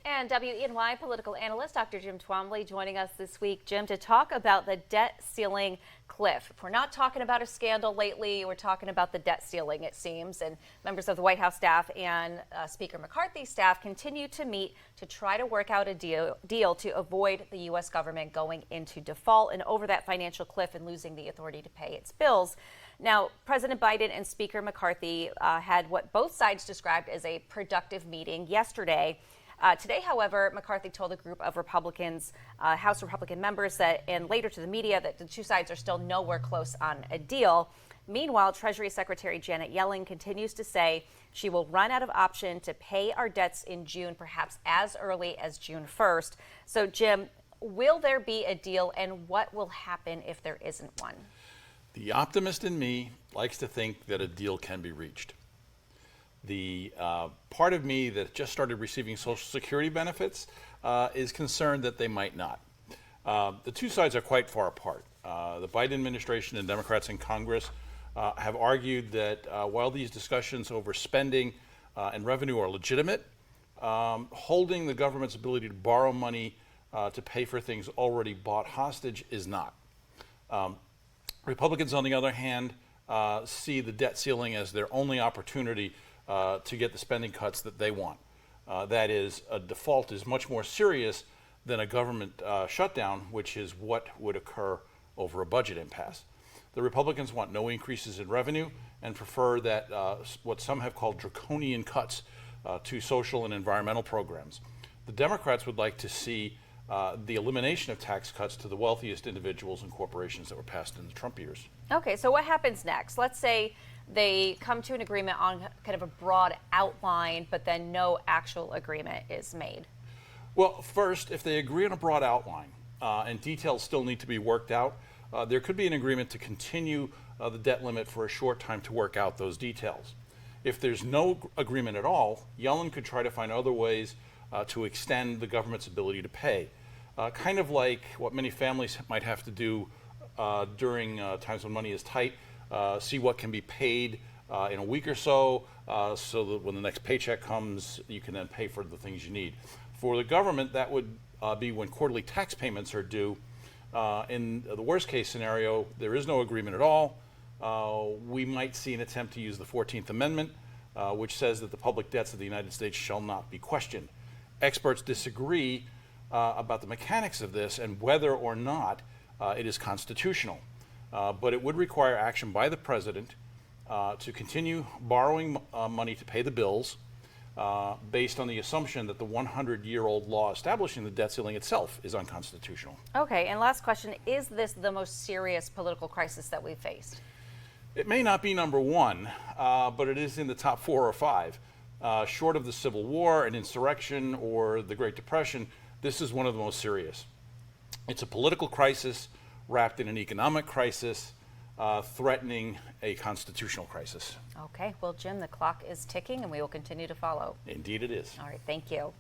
And WENY political analyst Dr. Jim Twombly joining us this week. Jim, to talk about the debt ceiling cliff. If we're not talking about a scandal lately, we're talking about the debt ceiling, it seems. And members of the White House staff and Speaker McCarthy's staff continue to meet to try to work out a deal to avoid the U.S. government going into default and over that financial cliff and losing the authority to pay its bills. Now, President Biden and Speaker McCarthy had what both sides described as a productive meeting yesterday. Today, however, McCarthy told a group of Republicans, House Republican members, that, and later to the media, that the two sides are still nowhere close on a deal. Meanwhile, Treasury Secretary Janet Yellen continues to say she will run out of option to pay our debts in June, perhaps as early as June 1st. So, Jim, will there be a deal, and what will happen if there isn't one? The optimist in me likes to think that a deal can be reached. The part of me that just started receiving Social Security benefits is concerned that they might not. The two sides are quite far apart. The Biden administration and Democrats in Congress have argued that while these discussions over spending and revenue are legitimate, holding the government's ability to borrow money to pay for things already bought hostage is not. Republicans, on the other hand, see the debt ceiling as their only opportunity to get the spending cuts that they want. That is, a default is much more serious than a government shutdown, which is what would occur over a budget impasse. The Republicans want no increases in revenue and prefer that what some have called draconian cuts to social and environmental programs. The Democrats would like to see the elimination of tax cuts to the wealthiest individuals and corporations that were passed in the Trump years. Okay, so what happens next? Let's say they come to an agreement on kind of a broad outline, but then no actual agreement is made. Well, first, if they agree on a broad outline and details still need to be worked out, there could be an agreement to continue the debt limit for a short time to work out those details. If there's no agreement at all, Yellen could try to find other ways to extend the government's ability to pay. Kind of like what many families might have to do during times when money is tight, see what can be paid in a week or so, so that when the next paycheck comes, you can then pay for the things you need. For the government, that would be when quarterly tax payments are due. In the worst case scenario, there is no agreement at all. We might see an attempt to use the 14th Amendment, which says that the public debts of the United States shall not be questioned. Experts disagree about the mechanics of this and whether or not it is constitutional. But it would require action by the president to continue borrowing money to pay the bills based on the assumption that the 100-year-old law establishing the debt ceiling itself is unconstitutional. Okay, and last question, is this the most serious political crisis that we've faced? It may not be number one, but it is in the top 4 or 5. Short of the Civil War, an insurrection, or the Great Depression, this is one of the most serious. It's a political crisis wrapped in an economic crisis, threatening a constitutional crisis. Okay, well, Jim, the clock is ticking and we will continue to follow. Indeed it is. All right, thank you.